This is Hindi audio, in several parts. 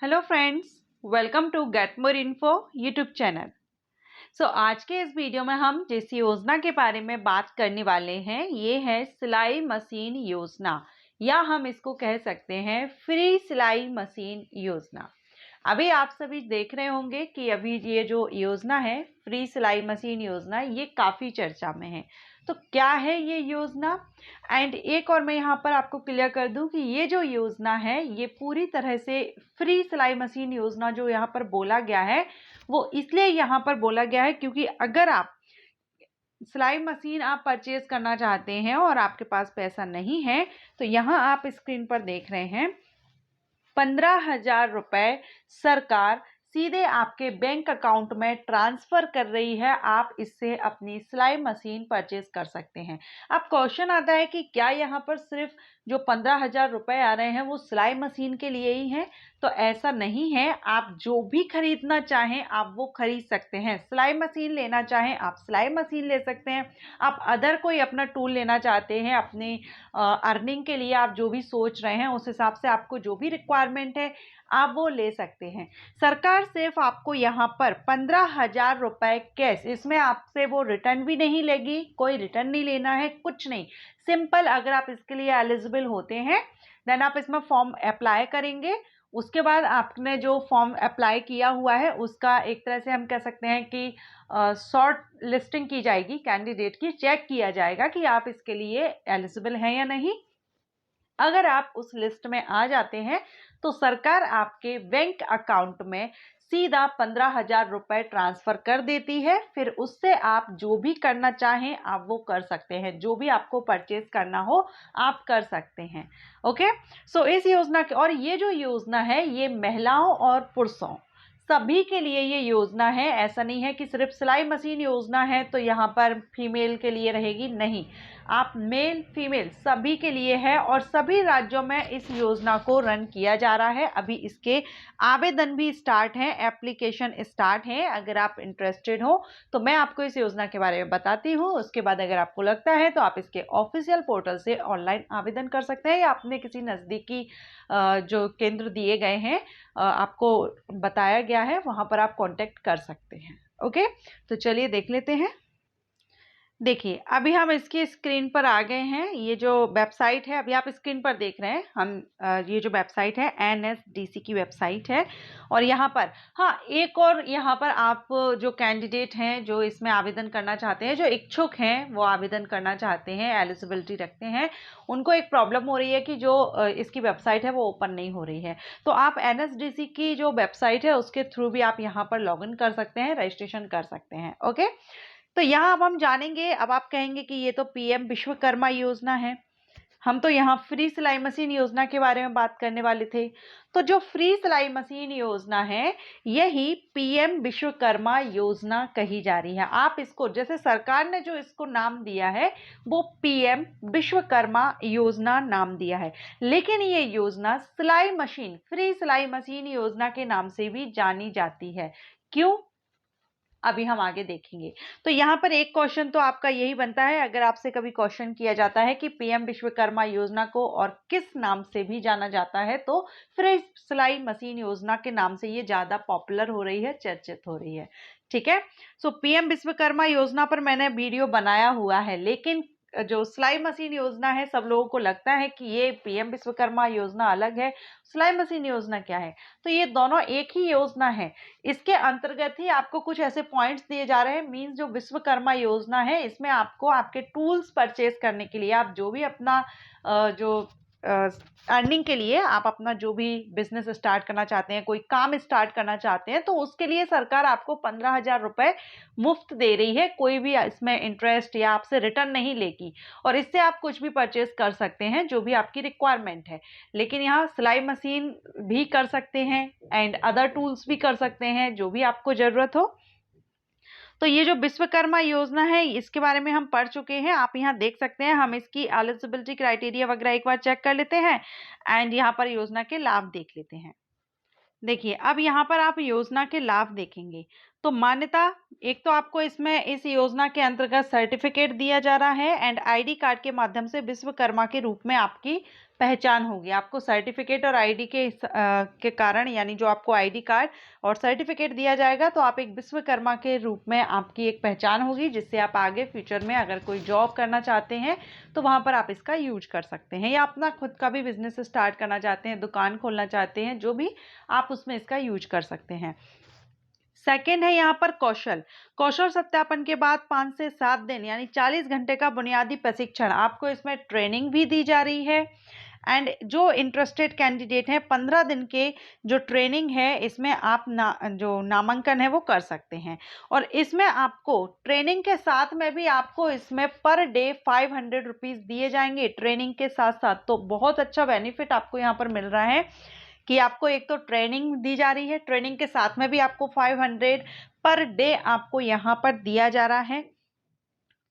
Hello friends, welcome to get more info YouTube channel. आज के इस वीडियो में हम जिस योजना के बारे में बात करने वाले हैं ये है सिलाई मशीन योजना, या हम इसको कह सकते हैं फ्री सिलाई मशीन योजना। अभी आप सभी देख रहे होंगे कि अभी ये जो योजना है फ्री सिलाई मशीन योजना, ये काफ़ी चर्चा में है। तो क्या है ये योजना? एंड एक और मैं यहाँ पर आपको क्लियर कर दूं कि ये जो योजना है ये पूरी तरह से फ्री सिलाई मशीन योजना जो यहाँ पर बोला गया है वो इसलिए यहाँ पर बोला गया है क्योंकि अगर आप सिलाई मशीन आप परचेज करना चाहते हैं और आपके पास पैसा नहीं है तो यहाँ आप स्क्रीन पर देख रहे हैं 15,000 रुपए सरकार सीधे आपके बैंक अकाउंट में ट्रांसफ़र कर रही है। आप इससे अपनी सिलाई मशीन परचेज कर सकते हैं। अब क्वेश्चन आता है कि क्या यहाँ पर सिर्फ जो 15,000 रुपए आ रहे हैं वो सिलाई मशीन के लिए ही हैं? तो ऐसा नहीं है। आप जो भी खरीदना चाहें आप वो खरीद सकते हैं। सिलाई मशीन लेना चाहें आप सिलाई मशीन ले सकते हैं। आप अदर कोई अपना टूल लेना चाहते हैं अपने अर्निंग के लिए, आप जो भी सोच रहे हैं उस हिसाब से आपको जो भी रिक्वायरमेंट है आप वो ले सकते हैं। सरकार सिर्फ आपको यहाँ पर 15,000 रुपए कैश, इसमें आपसे वो रिटर्न भी नहीं लेगी, कोई रिटर्न नहीं लेना है, कुछ नहीं। सिंपल अगर आप इसके लिए एलिजिबल होते हैं देन आप इसमें फॉर्म अप्लाई करेंगे। उसके बाद आपने जो फॉर्म अप्लाई किया हुआ है उसका एक तरह से हम कह सकते हैं कि शॉर्ट लिस्टिंग की जाएगी कैंडिडेट की, चेक किया जाएगा कि आप इसके लिए एलिजिबल हैं या नहीं। अगर आप उस लिस्ट में आ जाते हैं तो सरकार आपके बैंक अकाउंट में सीधा 15,000 रुपए ट्रांसफर कर देती है। फिर उससे आप जो भी करना चाहें आप वो कर सकते हैं, जो भी आपको परचेज करना हो आप कर सकते हैं। ओके, इस योजना के, और ये जो योजना है ये महिलाओं और पुरुषों सभी के लिए ये योजना है। ऐसा नहीं है कि सिर्फ सिलाई मशीन योजना है तो यहाँ पर फीमेल के लिए रहेगी, नहीं, आप मेल फीमेल सभी के लिए है और सभी राज्यों में इस योजना को रन किया जा रहा है। अभी इसके आवेदन भी स्टार्ट हैं, एप्लीकेशन स्टार्ट हैं। अगर आप इंटरेस्टेड हो तो मैं आपको इस योजना के बारे में बताती हूँ। उसके बाद अगर आपको लगता है तो आप इसके ऑफिशियल पोर्टल से ऑनलाइन आवेदन कर सकते हैं या अपने किसी नज़दीकी जो केंद्र दिए गए हैं आपको बताया गया है वहाँ पर आप कांटेक्ट कर सकते हैं। ओके, तो चलिए देख लेते हैं। देखिए अभी हम इसकी स्क्रीन पर आ गए हैं। ये जो वेबसाइट है अभी आप स्क्रीन पर देख रहे हैं हम, ये जो वेबसाइट है एनएसडीसी की वेबसाइट है। और यहाँ पर हाँ, एक और यहाँ पर आप जो कैंडिडेट हैं जो इसमें आवेदन करना चाहते हैं, जो इच्छुक हैं वो आवेदन करना चाहते हैं, एलिजिबिलिटी रखते हैं, उनको एक प्रॉब्लम हो रही है कि जो इसकी वेबसाइट है वो ओपन नहीं हो रही है। तो आप एनएसडीसी की जो वेबसाइट है उसके थ्रू भी आप यहाँ पर लॉग इन कर सकते हैं, रजिस्ट्रेशन कर सकते हैं। ओके, तो यहाँ अब हम जानेंगे। अब आप कहेंगे कि ये तो पीएम विश्वकर्मा योजना है, हम तो यहाँ फ्री सिलाई मशीन योजना के बारे में बात करने वाले थे। तो जो फ्री सिलाई मशीन योजना है यही पीएम विश्वकर्मा योजना कही जा रही है। आप इसको, जैसे सरकार ने जो इसको नाम दिया है वो पीएम विश्वकर्मा योजना नाम दिया है, लेकिन ये योजना सिलाई मशीन, फ्री सिलाई मशीन योजना के नाम से भी जानी जाती है। क्यों, अभी हम आगे देखेंगे। तो यहाँ पर एक क्वेश्चन तो आपका यही बनता है, अगर आपसे कभी क्वेश्चन किया जाता है कि पीएम विश्वकर्मा योजना को और किस नाम से भी जाना जाता है, तो फ्री सिलाई मशीन योजना के नाम से ये ज़्यादा पॉपुलर हो रही है, चर्चित हो रही है। ठीक है, पीएम विश्वकर्मा योजना पर मैंने वीडियो बनाया हुआ है, लेकिन जो सिलाई मशीन योजना है सब लोगों को लगता है कि ये पीएम विश्वकर्मा योजना अलग है, सिलाई मशीन योजना क्या है, तो ये दोनों एक ही योजना है। इसके अंतर्गत ही आपको कुछ ऐसे पॉइंट्स दिए जा रहे हैं। मींस जो विश्वकर्मा योजना है इसमें आपको आपके टूल्स परचेज करने के लिए, आप जो भी अपना जो अर्निंग के लिए आप अपना जो भी बिजनेस स्टार्ट करना चाहते हैं, कोई काम स्टार्ट करना चाहते हैं, तो उसके लिए सरकार आपको 15,000 रुपए मुफ्त दे रही है। कोई भी इसमें इंटरेस्ट या आपसे रिटर्न नहीं लेगी और इससे आप कुछ भी परचेज कर सकते हैं जो भी आपकी रिक्वायरमेंट है। लेकिन यहाँ सिलाई मशीन भी कर सकते हैं एंड अदर टूल्स भी कर सकते हैं जो भी आपको ज़रूरत हो। तो ये जो विश्वकर्मा योजना है इसके बारे में हम पढ़ चुके हैं, आप यहाँ देख सकते हैं। हम इसकी एलिजिबिलिटी क्राइटेरिया वगैरह एक बार चेक कर लेते हैं एंड यहाँ पर योजना के लाभ देख लेते हैं। देखिए अब यहाँ पर आप योजना के लाभ देखेंगे तो मान्यता, एक तो आपको इसमें इस योजना के अंतर्गत सर्टिफिकेट दिया जा रहा है एंड आईडी कार्ड के माध्यम से विश्वकर्मा के रूप में आपकी पहचान होगी। आपको सर्टिफिकेट और आईडी के कारण, यानी जो आपको आईडी कार्ड और सर्टिफिकेट दिया जाएगा, तो आप एक विश्वकर्मा के रूप में आपकी एक पहचान होगी, जिससे आप आगे फ्यूचर में अगर कोई जॉब करना चाहते हैं तो वहाँ पर आप इसका यूज कर सकते हैं, या अपना खुद का भी बिजनेस स्टार्ट करना चाहते हैं, दुकान खोलना चाहते हैं, जो भी आप उसमें इसका यूज कर सकते हैं। सेकेंड है यहाँ पर कौशल। कौशल सत्यापन के बाद 5 से 7 दिन यानी 40 घंटे का बुनियादी प्रशिक्षण, आपको इसमें ट्रेनिंग भी दी जा रही है। एंड जो इंटरेस्टेड कैंडिडेट हैं, 15 दिन के जो ट्रेनिंग है, इसमें आप जो नामांकन है वो कर सकते हैं। और इसमें आपको ट्रेनिंग के साथ में भी आपको इसमें पर डे 500 रुपीज़ दिए जाएंगे ट्रेनिंग के साथ साथ। तो बहुत अच्छा बेनिफिट आपको यहाँ पर मिल रहा है कि आपको एक तो ट्रेनिंग दी जा रही है, ट्रेनिंग के साथ में भी आपको 500 पर डे आपको यहाँ पर दिया जा रहा है।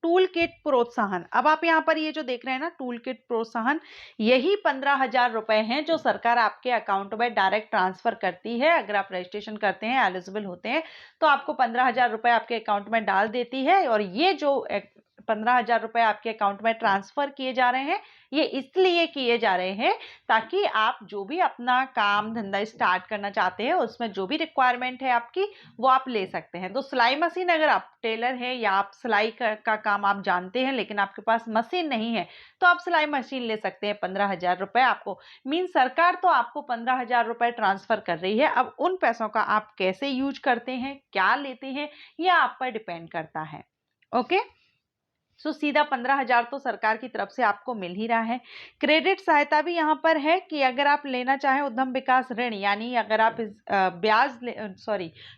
टूल किट प्रोत्साहन, अब आप यहाँ पर ये जो देख रहे हैं ना, टूल किट प्रोत्साहन, यही 15,000 रुपए हैं जो सरकार आपके अकाउंट में डायरेक्ट ट्रांसफर करती है। अगर आप रजिस्ट्रेशन करते हैं, एलिजिबल होते हैं, तो आपको 15,000 रुपए आपके अकाउंट में डाल देती है। और ये जो 15,000 रुपए आपके अकाउंट में ट्रांसफर किए जा रहे हैं, ये इसलिए किए जा रहे हैं ताकि आप जो भी अपना काम धंधा स्टार्ट करना चाहते हैं, उसमें जो भी रिक्वायरमेंट है आपकी, वो आप ले सकते हैं। तो सिलाई मशीन, अगर आप टेलर हैं या आप सिलाई का काम आप जानते हैं लेकिन आपके पास मशीन नहीं है, तो आप सिलाई मशीन ले सकते हैं। 15,000 रुपए आपको मीन सरकार तो आपको 15,000 रुपए ट्रांसफर कर रही है। अब उन पैसों का आप कैसे यूज करते हैं, क्या लेते हैं, यह आप पर डिपेंड करता है। ओके, सो सीधा 15,000 तो सरकार की तरफ से आपको मिल ही रहा है। क्रेडिट सहायता भी यहाँ पर है कि अगर आप लेना चाहें उद्यम विकास ऋण, यानी अगर आप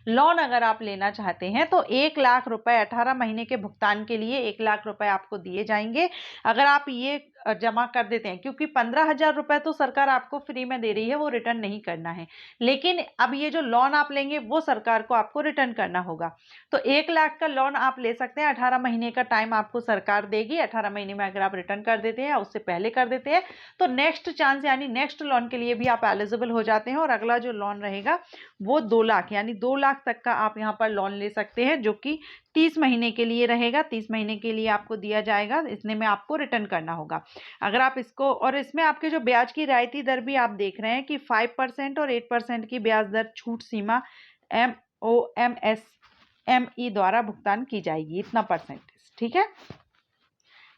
लोन अगर आप लेना चाहते हैं, तो 1 लाख रुपए 18 महीने के भुगतान के लिए 1 लाख रुपए आपको दिए जाएंगे अगर आप ये जमा कर देते हैं। क्योंकि 15,000 रुपए तो सरकार आपको फ्री में दे रही है, वो रिटर्न नहीं करना है, लेकिन अब ये जो लोन आप लेंगे वो सरकार को आपको रिटर्न करना होगा। तो 1 लाख का लोन आप ले सकते हैं, 18 महीने का टाइम आपको सरकार देगी। 18 महीने में अगर आप रिटर्न कर देते हैं, उससे पहले कर देते हैं, तो नेक्स्ट चांस यानी नेक्स्ट लोन के लिए भी आप एलिजिबल हो जाते हैं। और अगला जो लोन रहेगा वो 2 लाख यानी 2 लाख तक का आप यहाँ पर लोन ले सकते हैं, जो कि 30 महीने के लिए रहेगा। 30 महीने के लिए आपको दिया जाएगा, इतने में आपको रिटर्न करना होगा अगर आप इसको। और इसमें आपके जो ब्याज की रियायती दर भी आप देख रहे हैं कि 5% और 8% की ब्याज दर छूट सीमा MOMSME द्वारा भुगतान की जाएगी, इतना परसेंटेज। ठीक है,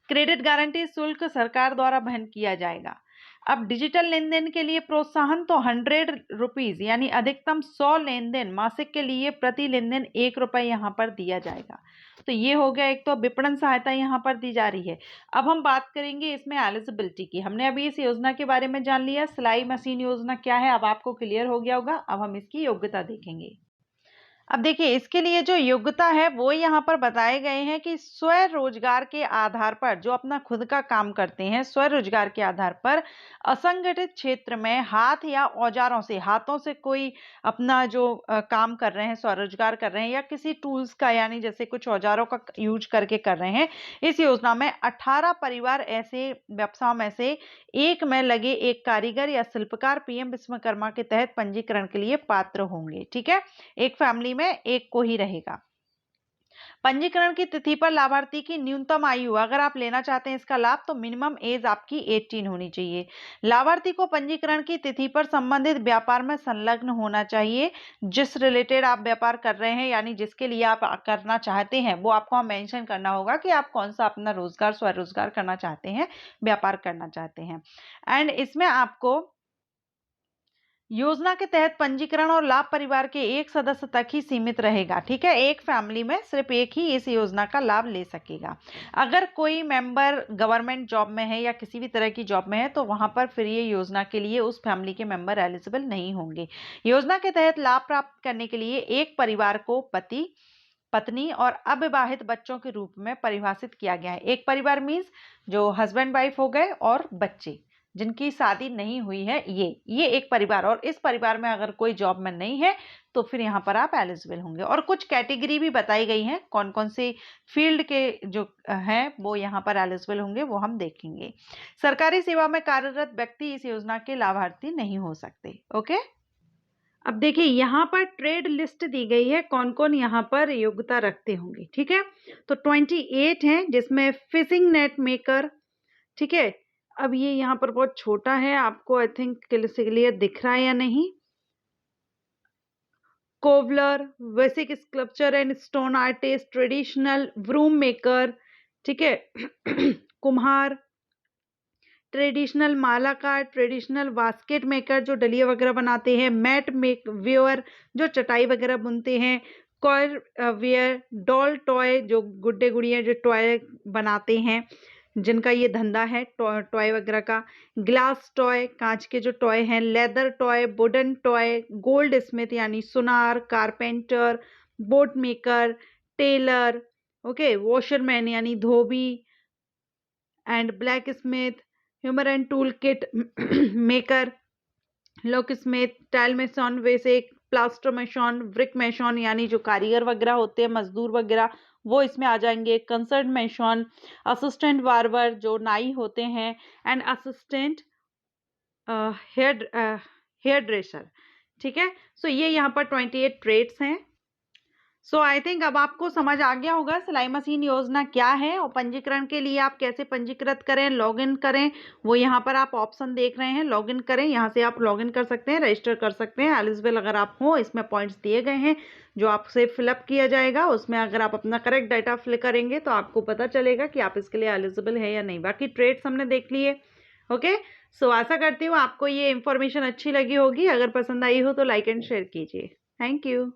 क्रेडिट गारंटी शुल्क सरकार द्वारा वहन किया जाएगा। अब डिजिटल लेन देन के लिए प्रोत्साहन, तो 100 रुपीज यानी अधिकतम 100 लेन देन मासिक के लिए प्रति लेन देन 1 रुपए यहाँ पर दिया जाएगा। तो ये हो गया एक तो विपणन सहायता यहाँ पर दी जा रही है। अब हम बात करेंगे इसमें एलिजिबिलिटी की। हमने अभी इस योजना के बारे में जान लिया, सिलाई मशीन योजना क्या है, अब आपको क्लियर हो गया होगा। अब हम इसकी योग्यता देखेंगे। अब देखिए, इसके लिए जो योग्यता है वो यहाँ पर बताए गए हैं कि स्वरोजगार के आधार पर, जो अपना खुद का काम करते हैं, स्वरोजगार के आधार पर असंगठित क्षेत्र में हाथ या औजारों से, हाथों से कोई अपना जो काम कर रहे हैं, स्वरोजगार कर रहे हैं, या किसी टूल्स का यानी जैसे कुछ औजारों का यूज करके कर रहे हैं, इस योजना में 18 परिवार ऐसे व्यवसायों में से एक में लगे एक कारीगर या शिल्पकार पीएम विश्वकर्मा के तहत पंजीकरण के लिए पात्र होंगे। ठीक है, एक फैमिली में एक को ही रहेगा। पंजीकरण की तिथि पर लाभार्थी की न्यूनतम आयु, अगर आप लेना चाहते हैं इसका लाभ, तो मिनिमम एज आपकी 18 होनी चाहिए। लाभार्थी को पंजीकरण की तिथि पर संबंधित व्यापार में संलग्न होना चाहिए। जिस रिलेटेड आप व्यापार कर रहे हैं यानी जिसके लिए आप करना चाहते हैं, वो आपको मेंशन करना होगा कि आप कौन सा अपना रोजगार, स्वरोजगार करना चाहते हैं, व्यापार करना चाहते हैं। एंड इसमें आपको योजना के तहत पंजीकरण और लाभ परिवार के एक सदस्य तक ही सीमित रहेगा। ठीक है, एक फैमिली में सिर्फ एक ही इस योजना का लाभ ले सकेगा। अगर कोई मेंबर गवर्नमेंट जॉब में है या किसी भी तरह की जॉब में है, तो वहां पर फिर ये योजना के लिए उस फैमिली के मेंबर एलिजिबल नहीं होंगे। योजना के तहत लाभ प्राप्त करने के लिए एक परिवार को पति, पत्नी और अविवाहित बच्चों के रूप में परिभाषित किया गया है। एक परिवार मीन्स जो हस्बैंड वाइफ हो गए और बच्चे जिनकी शादी नहीं हुई है, ये एक परिवार। और इस परिवार में अगर कोई जॉब में नहीं है तो फिर यहाँ पर आप एलिजिबल होंगे। और कुछ कैटेगरी भी बताई गई हैं, कौन कौन से फील्ड के जो हैं वो यहाँ पर एलिजिबल होंगे, वो हम देखेंगे। सरकारी सेवा में कार्यरत व्यक्ति इस योजना के लाभार्थी नहीं हो सकते। ओके, अब देखिए यहाँ पर ट्रेड लिस्ट दी गई है, कौन कौन यहाँ पर योग्यता रखते होंगे। ठीक है, तो 28 हैं, जिसमें फिशिंग नेट मेकर, ठीक है, अब ये यहाँ पर बहुत छोटा है, आपको आई थिंक क्लियर दिख रहा है या नहीं। Cobbler, basic sculpture and stone artist, traditional broom maker, ठीक है, कुम्हार, ट्रेडिशनल मालाकार, ट्रेडिशनल बास्केट मेकर जो डलिया वगैरह बनाते हैं, मैट मेक वेयर जो चटाई वगैरह बुनते हैं, कॉयर वेयर, डॉल टॉय जो गुड्डे गुड़िया जो टॉय बनाते हैं, जिनका ये धंधा है टॉय वगैरह का, ग्लास टॉय कांच के जो टॉय हैं, leather toy, wooden toy, goldsmith यानी सुनार, carpenter, boat maker, tailor, okay, washerman यानी धोबी, and blacksmith, hammer and tool kit maker, locksmith, tile mason, वैसे प्लास्टर मेसन, ब्रिक मेसन यानी जो कारीगर वगैरह होते हैं, मजदूर वगैरह, वो इसमें आ जाएंगे, कंसर्न मेसन, असिस्टेंट बार्बर जो नाई होते हैं, एंड असिस्टेंट हेयर ड्रेसर, ठीक है। सो ये यहाँ पर 28 ट्रेड्स हैं। सो आई थिंक अब आपको समझ आ गया होगा सिलाई मशीन योजना क्या है और पंजीकरण के लिए आप कैसे पंजीकृत करें, लॉगिन करें, वो यहाँ पर आप ऑप्शन देख रहे हैं, लॉगिन करें, यहाँ से आप लॉगिन कर सकते हैं, रजिस्टर कर सकते हैं एलिजिबल अगर आप हो। इसमें पॉइंट्स दिए गए हैं जो आपसे फिलअप किया जाएगा, उसमें अगर आप अपना करेक्ट डाटा फिल करेंगे तो आपको पता चलेगा कि आप इसके लिए एलिजिबल है या नहीं। बाकी ट्रेड्स हमने देख लिए, ओके। सो आशा करती हूँ आपको ये इन्फॉर्मेशन अच्छी लगी होगी, अगर पसंद आई हो तो लाइक एंड शेयर कीजिए। Thank you.